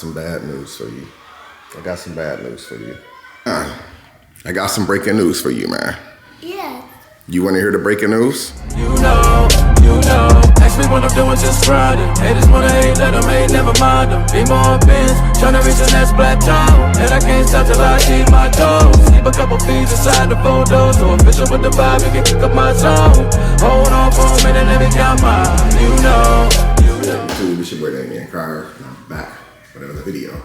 some bad news for you. I got some bad news for you. I got some breaking news for you, man. Yeah. You want to hear the breaking news? You know. Ask me what I'm doing, just riding. Haters wanna hate, let them hate, never mind them. Be more bins, tryna reach the next plateau. And I can't stop till I achieve my goals. Keep a couple feet inside the photos. So official with the vibe, you can kick up my zone. Hold on for a minute, let me count mine. You know. YouTube, it's your boy Damien Carr, and I'm back with another video.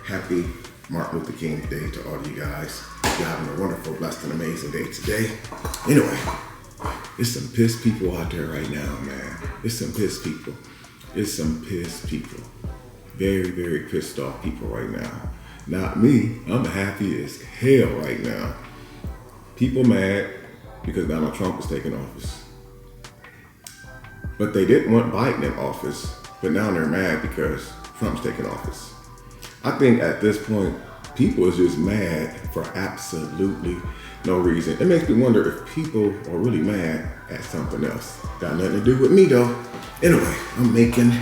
Happy Martin Luther King Day to all of you guys. You're having a wonderful, blessed, and amazing day today. Anyway, there's some pissed people out there right now, man. There's some pissed people. There's some pissed people. Very, very pissed off people right now. Not me. I'm happy as hell right now. People mad because Donald Trump is taking office. But they didn't want Biden in office, but now they're mad because Trump's taking office. I think at this point, people is just mad for absolutely no reason. It makes me wonder if people are really mad at something else. Got nothing to do with me though. Anyway, I'm making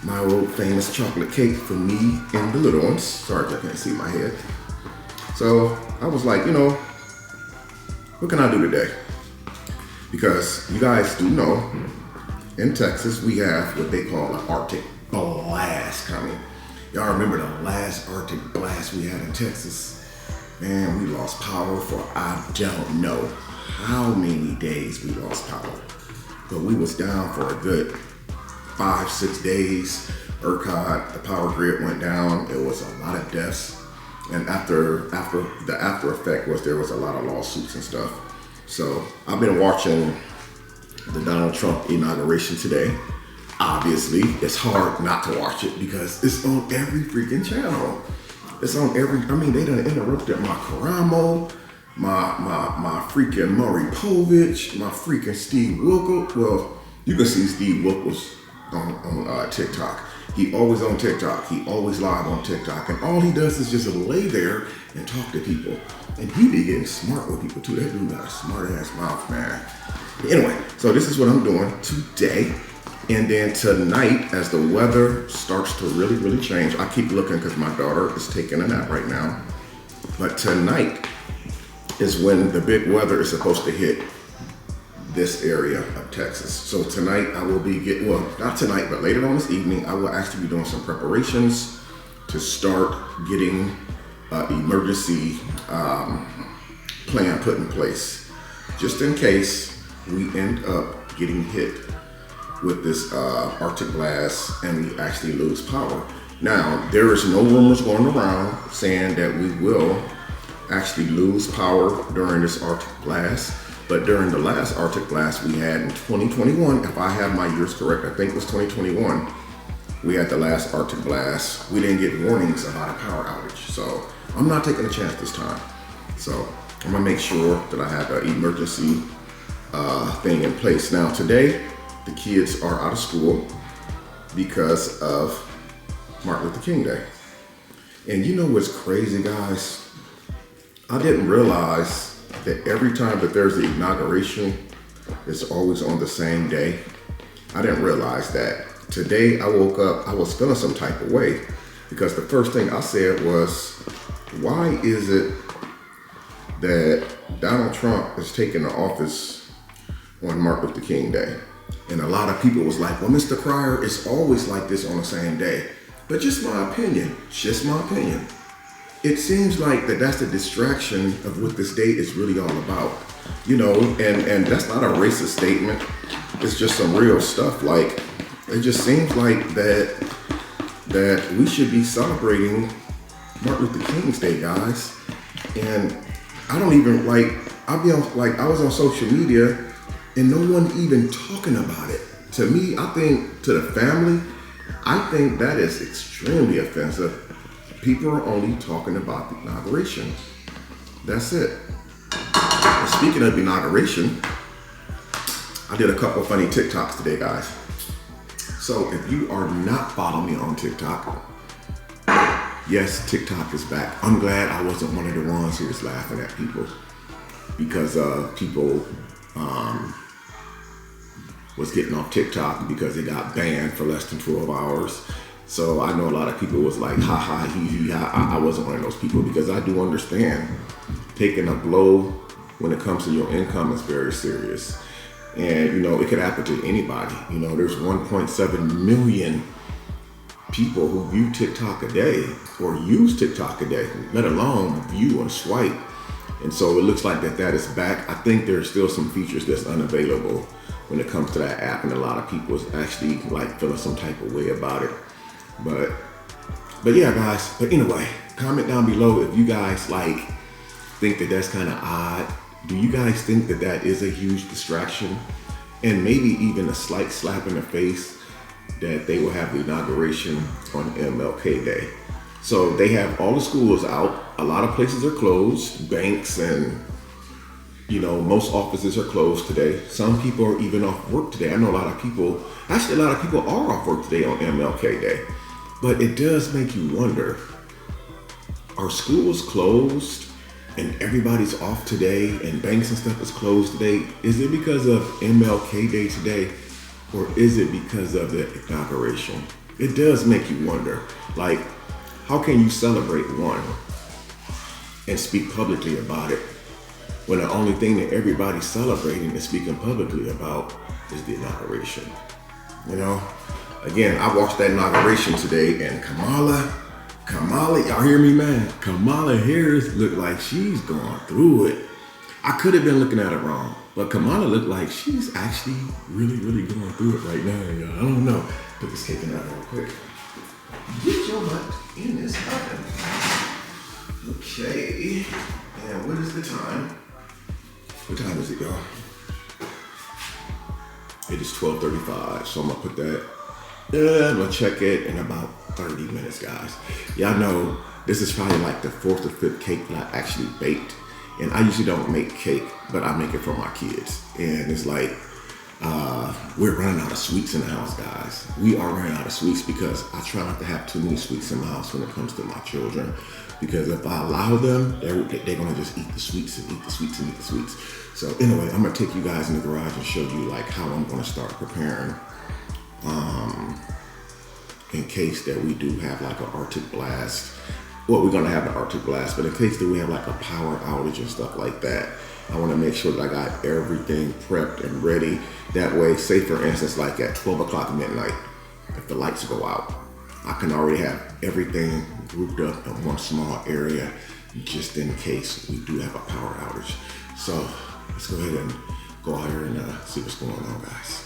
my old famous chocolate cake for me and the little ones. Sorry if I can't see my head. So I was like, what can I do today? Because you guys do know, in Texas, we have what they call an Arctic blast coming. Y'all remember the last Arctic blast we had in Texas? Man, we lost power for I don't know how many days we lost power. But we was down for a good 5-6 days. ERCOT, the power grid went down. It was a lot of deaths. And after the after effect was there was a lot of lawsuits and stuff. So I've been watching the Donald Trump inauguration today. Obviously, it's hard not to watch it because it's on every freaking channel. It's on every, they done interrupted my Karamo, my freaking Maury Povich, my freaking Steve Wilkos. Well, you can see Steve Wilkos on TikTok. He always on TikTok. He always live on TikTok. And all he does is just lay there and talk to people. And he be getting smart with people too. That dude got a smart ass mouth, man. Anyway, so this is what I'm doing today. And then tonight, as the weather starts to really, really change, I keep looking because my daughter is taking a nap right now. But tonight is when the big weather is supposed to hit this area of Texas. So tonight I will be not tonight, but later on this evening, I will actually be doing some preparations to start getting emergency plan put in place, just in case we end up getting hit with this Arctic blast and we actually lose power. Now, there is no rumors going around saying that we will actually lose power during this Arctic blast, but during the last Arctic blast we had in 2021, if I have my years correct, I think it was 2021, we had the last Arctic blast. We didn't get warnings about a power outage. So I'm not taking a chance this time. So I'm gonna make sure that I have an emergency thing in place. Now today, the kids are out of school because of Martin Luther King Day. And you know what's crazy, guys? I didn't realize that every time that there's the inauguration, it's always on the same day. I didn't realize that. Today I woke up, I was feeling some type of way because the first thing I said was, why is it that Donald Trump is taking the office on Martin Luther King Day? And a lot of people was like, well, Mr. Cryer, it's always like this on the same day. But just my opinion. It seems like that's the distraction of what this day is really all about. And that's not a racist statement. It's just some real stuff. Like, it just seems like that we should be celebrating Martin Luther King's Day, guys. And I don't even I was on social media and no one even talking about it. To me, I think, to the family, I think that is extremely offensive. People are only talking about the inauguration. That's it. And speaking of inauguration, I did a couple funny TikToks today, guys. So if you are not following me on TikTok, yes, TikTok is back. I'm glad I wasn't one of the ones who was laughing at people because people was getting off TikTok because they got banned for less than 12 hours. So I know a lot of people was like, ha ha, he ha. I wasn't one of those people because I do understand taking a blow when it comes to your income is very serious. And, you know, it could happen to anybody. You know, there's 1.7 million people who view TikTok a day or use TikTok a day, let alone view and swipe. And so it looks like that is back. I think there's still some features that's unavailable when it comes to that app, and a lot of people is actually like feeling some type of way about it. But yeah, guys. But anyway, comment down below if you guys like think that that's kind of odd. Do you guys think that that is a huge distraction, and maybe even a slight slap in the face that they will have the inauguration on MLK Day? So they have all the schools out. A lot of places are closed. Banks and, you know, most offices are closed today. Some people are even off work today. I know a lot of people are off work today on MLK Day. But it does make you wonder, are schools closed and everybody's off today and banks and stuff is closed today? Is it because of MLK Day today, or is it because of the inauguration? It does make you wonder, like, how can you celebrate one and speak publicly about it when the only thing that everybody's celebrating and speaking publicly about is the inauguration? You know, again, I watched that inauguration today, and Kamala, y'all hear me, man? Kamala Harris looked like she's going through it. I could have been looking at it wrong, but Kamala looked like she's actually really, really going through it right now, y'all. I don't know. Put this cake in out real quick. Get your butt in this oven. Okay. And what is the time? What time is it, y'all? It is 12:35, so I'm gonna put that. I'm gonna check it in about 30 minutes, guys. Y'all know this is probably like the 4th or 5th cake that I actually baked. And I usually don't make cake, but I make it for my kids. And it's like, we're running out of sweets in the house, guys. We are running out of sweets because I try not to have too many sweets in my house when it comes to my children. Because if I allow them, they're gonna just eat the sweets and eat the sweets and eat the sweets. So anyway, I'm gonna take you guys in the garage and show you like how I'm gonna start preparing in case that we do have like an Arctic blast. Well, we're gonna have an Arctic blast, but in case that we have like a power outage and stuff like that, I wanna make sure that I got everything prepped and ready. That way, say for instance, like at 12 o'clock midnight, if the lights go out, I can already have everything grouped up in one small area just in case we do have a power outage. So let's go ahead and go out here and see what's going on, guys.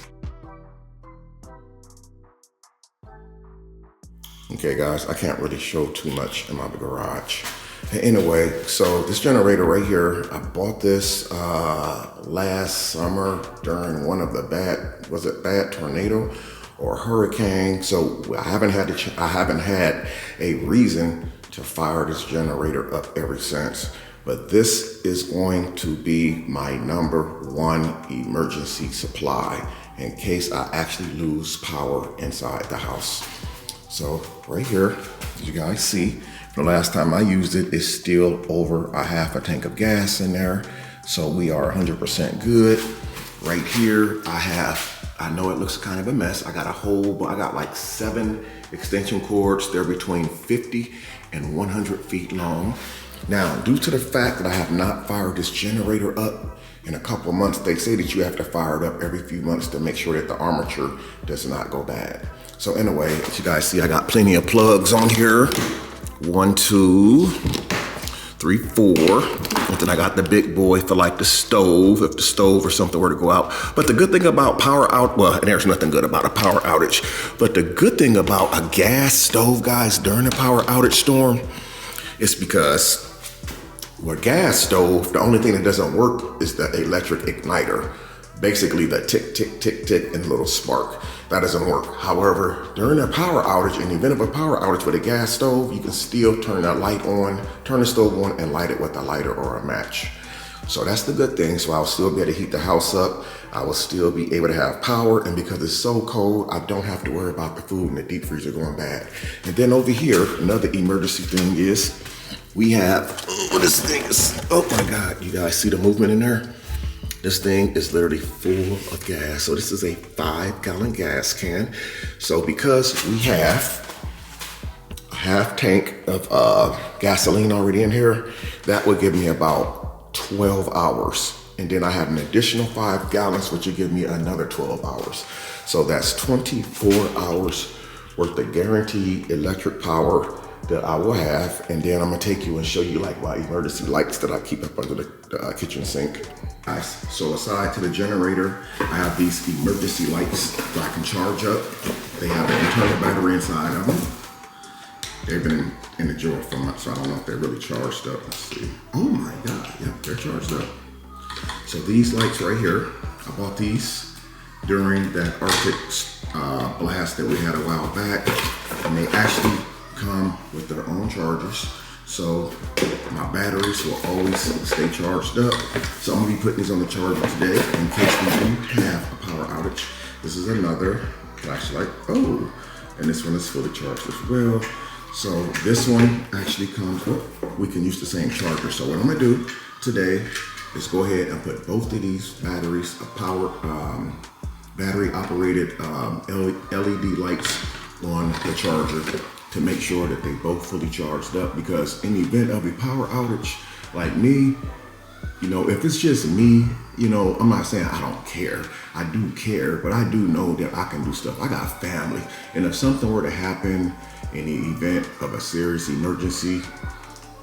Okay, guys, I can't really show too much in my garage. Anyway, so this generator right here, I bought this last summer during one of the bad tornado or hurricane. So I haven't had a reason to fire this generator up ever since. But this is going to be my #1 emergency supply in case I actually lose power inside the house. So right here, as you guys see, the last time I used it, it's still over a half a tank of gas in there. So we are 100% good. Right here, I know it looks kind of a mess. I got like 7 extension cords. They're between 50 and 100 feet long. Now, due to the fact that I have not fired this generator up in a couple of months, they say that you have to fire it up every few months to make sure that the armature does not go bad. So anyway, as you guys see, I got plenty of plugs on here. 1, 2, 3, 4. And then I got the big boy for like the stove, if the stove or something were to go out. But the good thing about there's nothing good about a power outage. But the good thing about a gas stove, guys, during a power outage storm, is because with a gas stove, the only thing that doesn't work is the electric igniter. Basically the tick, tick, tick, tick, and a little spark. That doesn't work. However, during a power outage, in the event of a power outage with a gas stove, you can still turn that light on, turn the stove on, and light it with a lighter or a match. So that's the good thing. So I'll still be able to heat the house up. I will still be able to have power. And because it's so cold, I don't have to worry about the food in the deep freezer going bad. And then over here, another emergency thing is we have, this thing is, oh my God, you guys see the movement in there? This thing is literally full of gas. So this is a 5-gallon gas can. So because we have half tank of gasoline already in here. That would give me about 12 hours. And then I have an additional 5 gallons, which would give me another 12 hours. So that's 24 hours worth of guaranteed electric power that I will have. And then I'm gonna take you and show you like my emergency lights that I keep up under the kitchen sink. Guys, so aside to the generator, I have these emergency lights that I can charge up. They have an internal battery inside of them. They've been in the drawer for months, so I don't know if they're really charged up. Let's see. Oh my God, yep, they're charged up. So these lights right here, I bought these during that Arctic blast that we had a while back, and they actually come with their own chargers. So my batteries will always stay charged up. So I'm gonna be putting these on the charger today in case we do have a power outage. This is another flashlight. Oh, and this one is fully charged as well. So this one actually comes, we can use the same charger. So what I'm gonna do today is go ahead and put both of these batteries, battery operated LED lights on the charger to make sure that they both fully charged up, because in the event of a power outage, like me, you know, if it's just me, you know, I'm not saying I don't care. I do care, but I do know that I can do stuff. I got a family, and if something were to happen in the event of a serious emergency,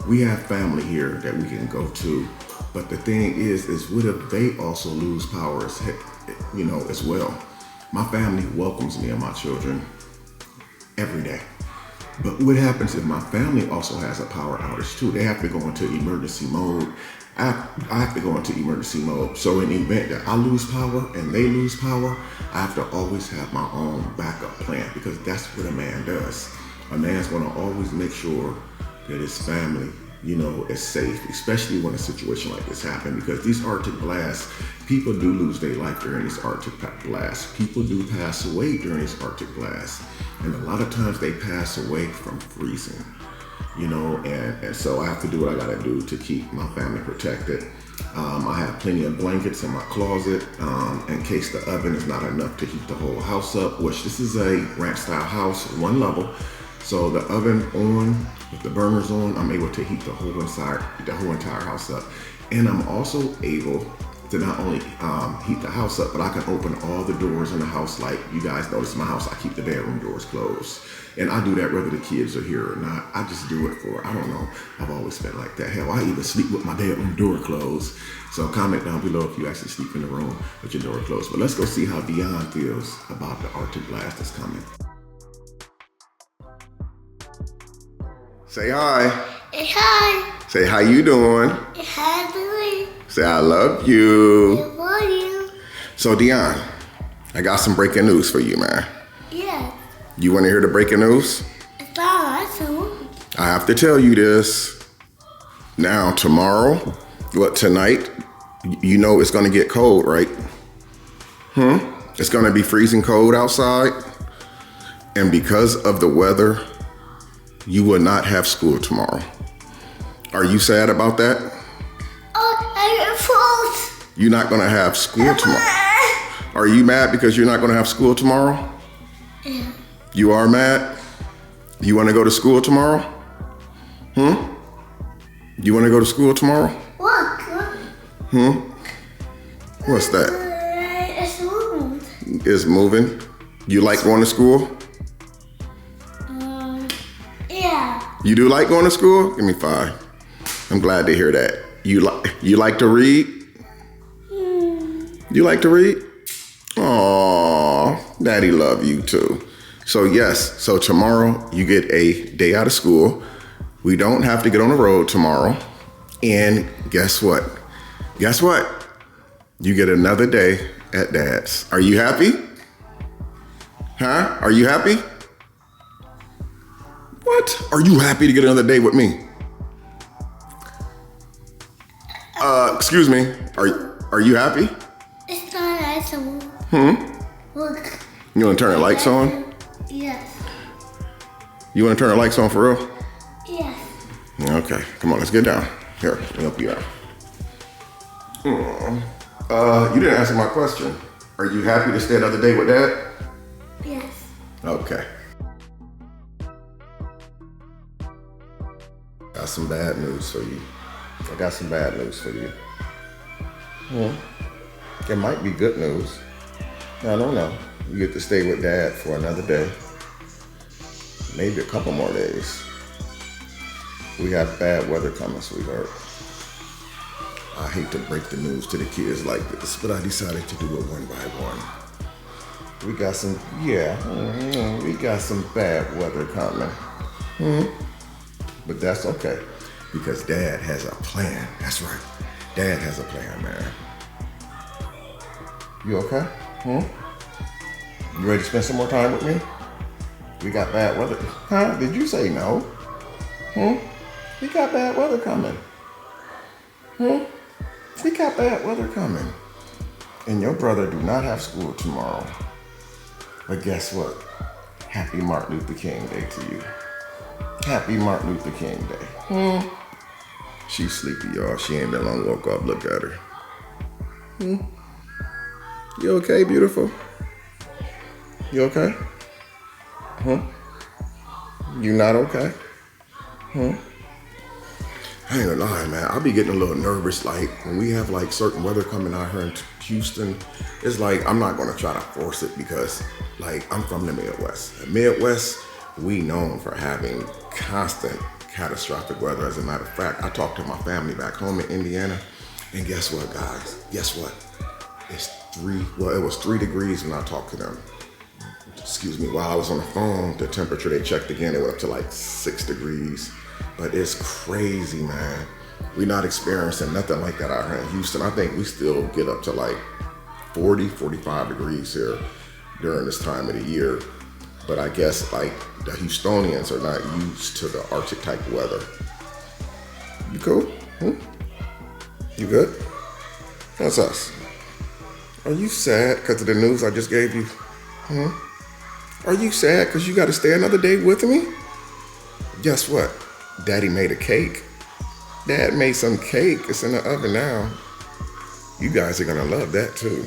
we have family here that we can go to. But the thing is what if they also lose power as, you know, as well? My family welcomes me and my children every day. But what happens if my family also has a power outage too? They have to go into emergency mode. I have to go into emergency mode. So in the event that I lose power and they lose power, I have to always have my own backup plan, because that's what a man does. A man's gonna always make sure that his family, you know, is safe, especially when a situation like this happens, because these Arctic blasts, people do lose their life during these Arctic blasts. People do pass away during these Arctic blasts. And a lot of times they pass away from freezing, you know, and so I have to do what I gotta do to keep my family protected. I have plenty of blankets in my closet in case the oven is not enough to heat the whole house up, which this is a ranch style house, 1 level. So the oven on, with the burners on, I'm able to heat the whole entire house up. And I'm also able to not only heat the house up, but I can open all the doors in the house. Like you guys notice in my house, I keep the bedroom doors closed. And I do that whether the kids are here or not. I just do it for, I don't know, I've always been like that. Hell, I even sleep with my bedroom door closed. So comment down below if you actually sleep in the room with your door closed. But let's go see how Dion feels about the Arctic blast that's coming. Say hi. Hey, hi. Say how you doing. Hi, Billy. Say I love you. I love you. So Dion, I got some breaking news for you, man. Yeah. You want to hear the breaking news? It's not awesome. I have to tell you this. Now, tomorrow, tonight, you know it's going to get cold, right? It's going to be freezing cold outside. And because of the weather, you will not have school tomorrow. Are you sad about that? Oh, I'm false. You're not going to have school tomorrow. Are you mad because you're not going to have school tomorrow? Yeah. You are mad? You want to go to school tomorrow? You want to go to school tomorrow? Look. What's that? It's moving. It's moving? You like going to school? Yeah. You do like going to school? Give me 5. I'm glad to hear that. You like to read? You like to read? Aww, Daddy love you too. So yes, so tomorrow you get a day out of school. We don't have to get on the road tomorrow. And guess what? Guess what? You get another day at Dad's. Are you happy? Huh? Are you happy? What? Are you happy to get another day with me? Excuse me. Are you happy? It's not awesome. Look. You want to turn the lights on? Yes. You want to turn the lights on for real? Yes. Okay, come on, let's get down. Here, let me help you out. You didn't answer my question. Are you happy to stay another day with Dad? Yes. Okay. got some bad news for you. I got some bad news for you. It might be good news. I don't know. You get to stay with Dad for another day. Maybe a couple more days. We have bad weather coming, sweetheart. I hate to break the news to the kids like this, but I decided to do it one by one. We got some, we got some bad weather coming. But that's okay, because Dad has a plan. That's right. Dad has a plan, man. You okay? You ready to spend some more time with me? We got bad weather. Huh? Did you say no? We got bad weather coming. We got bad weather coming. And your brother do not have school tomorrow. But guess what? Happy Martin Luther King Day to you. Happy Martin Luther King Day. She's sleepy, y'all. She ain't been long woke up. Look at her. You okay, beautiful? You okay? You not okay? I ain't gonna lie, man. I'll be getting a little nervous, like when we have like certain weather coming out here in Houston. It's like I'm not gonna try to force it because, like, I'm from the Midwest. The Midwest, we known for having constant catastrophic weather. As a matter of fact, I talked to my family back home in Indiana, and guess what, guys? Guess what? It was 3 degrees when I talked to them. Excuse me, while I was on the phone, the temperature they checked again, it went up to like 6 degrees. But it's crazy, man. We're not experiencing nothing like that out here in Houston. I think we still get up to like 40, 45 degrees here during this time of the year. But I guess like the Houstonians are not used to the Arctic type of weather. You cool? You good? That's us. Are you sad because of the news I just gave you? Are you sad because you got to stay another day with me? Guess what? Daddy made a cake. Dad made some cake. It's in the oven now. You guys are gonna love that too.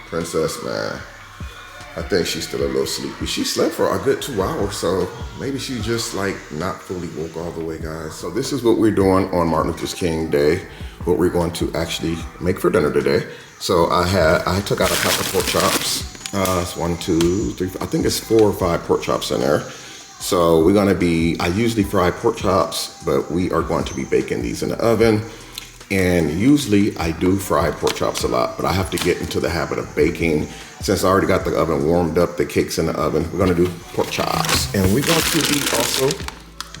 Princess, man. I think she's still a little sleepy. She slept for a good 2 hours, so maybe she just like not fully woke all the way, guys. So this is what we're doing on Martin Luther King Day. What we're going to actually make for dinner today. So I took out a couple of pork chops. It's 1, 2, 3, I think it's 4 or 5 pork chops in there. So we're gonna I usually fry pork chops, but we are going to be baking these in the oven. And usually I do fry pork chops a lot, but I have to get into the habit of baking. Since I already got the oven warmed up, the cake's in the oven, we're gonna do pork chops. And we're going to eat also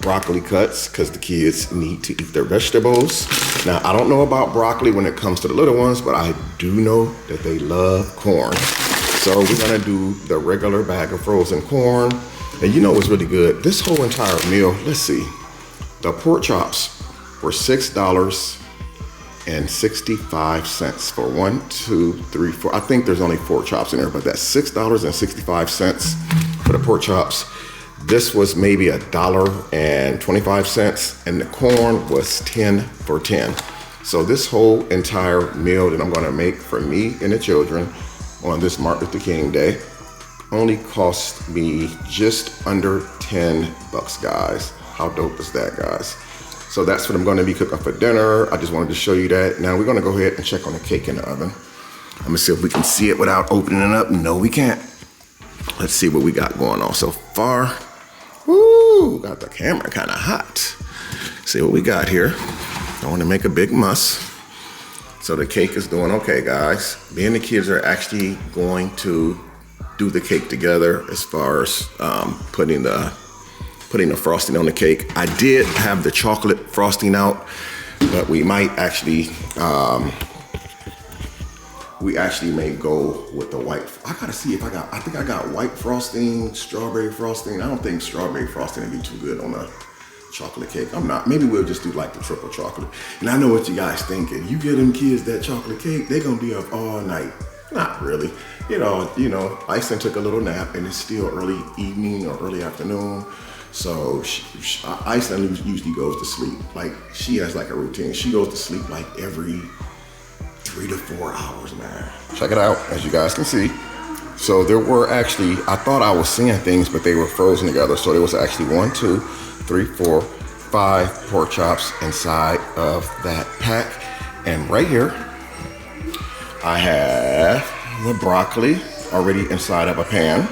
broccoli cuts, because the kids need to eat their vegetables. Now, I don't know about broccoli when it comes to the little ones, but I do know that they love corn. So we're gonna do the regular bag of frozen corn. And you know what's really good? This whole entire meal, let's see, the pork chops were $6.65 for 1, 2, 3, 4. I think there's only 4 chops in there, but that's $6.65 for the pork chops. This was maybe $1.25, and the corn was 10 for 10. So this whole entire meal that I'm gonna make for me and the children on this Martin Luther King Day only cost me just under $10, guys. How dope is that, guys? So that's what I'm gonna be cooking for dinner. I just wanted to show you that. Now we're gonna go ahead and check on the cake in the oven. I'm gonna see if we can see it without opening it up. No, we can't. Let's see what we got going on so far. Woo, got the camera kind of hot. See what we got here. I wanna make a big muss. So the cake is doing okay, guys. Me and the kids are actually going to do the cake together as far as putting the frosting on the cake. I did have the chocolate frosting out, but we might actually, we actually may go with the white. I gotta see if I think I got white frosting, strawberry frosting. I don't think strawberry frosting would be too good on a chocolate cake. Maybe we'll just do like the triple chocolate. And I know what you guys thinking. You get them kids that chocolate cake, they're gonna be up all night. Not really. You know, Iceland took a little nap and it's still early evening or early afternoon. So Iceland usually goes to sleep. Like she has like a routine. She goes to sleep like every 3 to 4 hours, man. Check it out, as you guys can see. So there were actually, I thought I was seeing things, but they were frozen together. So there was actually 1, 2, 3, 4, 5 pork chops inside of that pack. And right here, I have the broccoli already inside of a pan.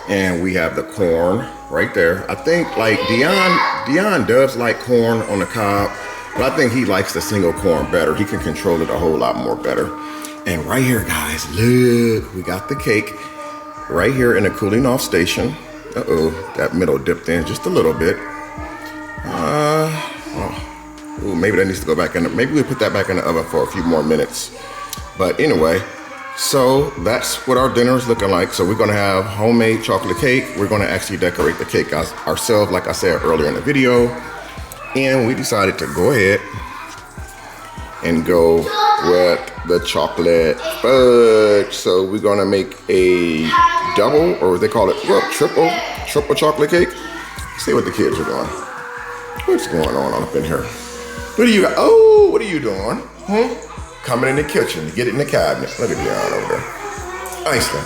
And we have the corn right there. I think like Dion does like corn on the cob, but I think he likes the single corn better. He can control it a whole lot more better. And right here, guys, look, we got the cake right here in the cooling off station. Uh-oh, that middle dipped in just a little bit. Ooh, maybe that needs to go back in. Maybe we put that back in the oven for a few more minutes. But anyway, so that's what our dinner is looking like. So we're gonna have homemade chocolate cake. We're gonna actually decorate the cake ourselves, like I said earlier in the video. And we decided to go ahead and go with the chocolate fudge. So we're gonna make a double, or they call it, what, triple chocolate cake. Let's see what the kids are doing. What's going on up in here? What do you got? Oh, what are you doing? Coming in the kitchen to get it in the cabinet. Look at Dion over there. Einstein.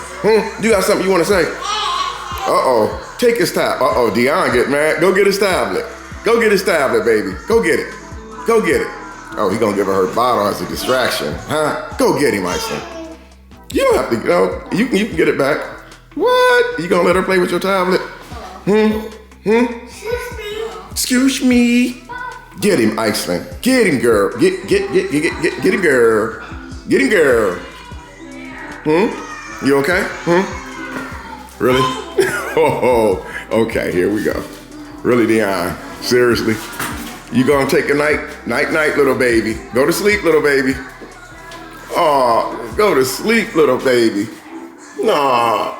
You got something you want to say? Uh-oh. Take his tablet. Uh-oh, Dion get mad. Go get his tablet. Go get his tablet, baby. Go get it. Go get it. Oh, he gonna give her bottle as a distraction. Huh? Go get him, Einstein. You don't have to, you can get it back. What? You gonna let her play with your tablet? Excuse me. Get him, Iceland. Get him, girl. Get him, girl. Get him, girl. You okay? Really? Oh, okay, here we go. Really, Dion? Seriously? You gonna take a night, little baby. Go to sleep, little baby. Oh, go to sleep, little baby. No.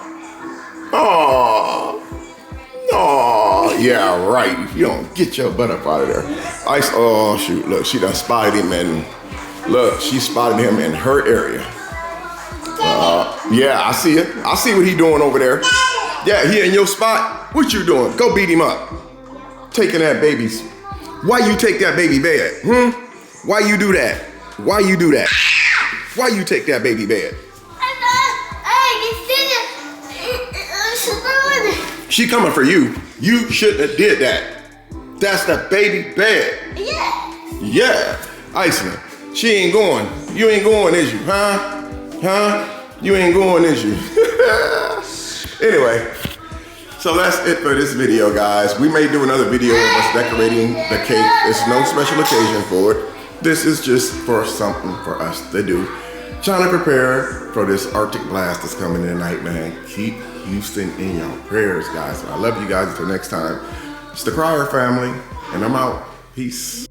Oh. Oh, yeah, right. You don't get your butt up out of there. Oh, shoot, look, she done spotted him, and look, she spotted him in her area. Yeah, I see it. I see what he doing over there. Yeah, he in your spot. What you doing? Go beat him up. Taking that baby's. Why you take that baby bed? Why you do that? Why you do that? Why you take that baby bed? She coming for you. You shouldn't have did that. That's the baby bed. Yeah. Yeah. Iceland, she ain't going. You ain't going, is you? Huh? You ain't going, is you? Anyway, so that's it for this video, guys. We may do another video of us decorating the cake. There's no special occasion for it. This is just for something for us to do. Trying to prepare for this Arctic blast that's coming in tonight, man. Keep Houston in your prayers, guys. I love you guys. Until next time, it's the Crier family, and I'm out. Peace.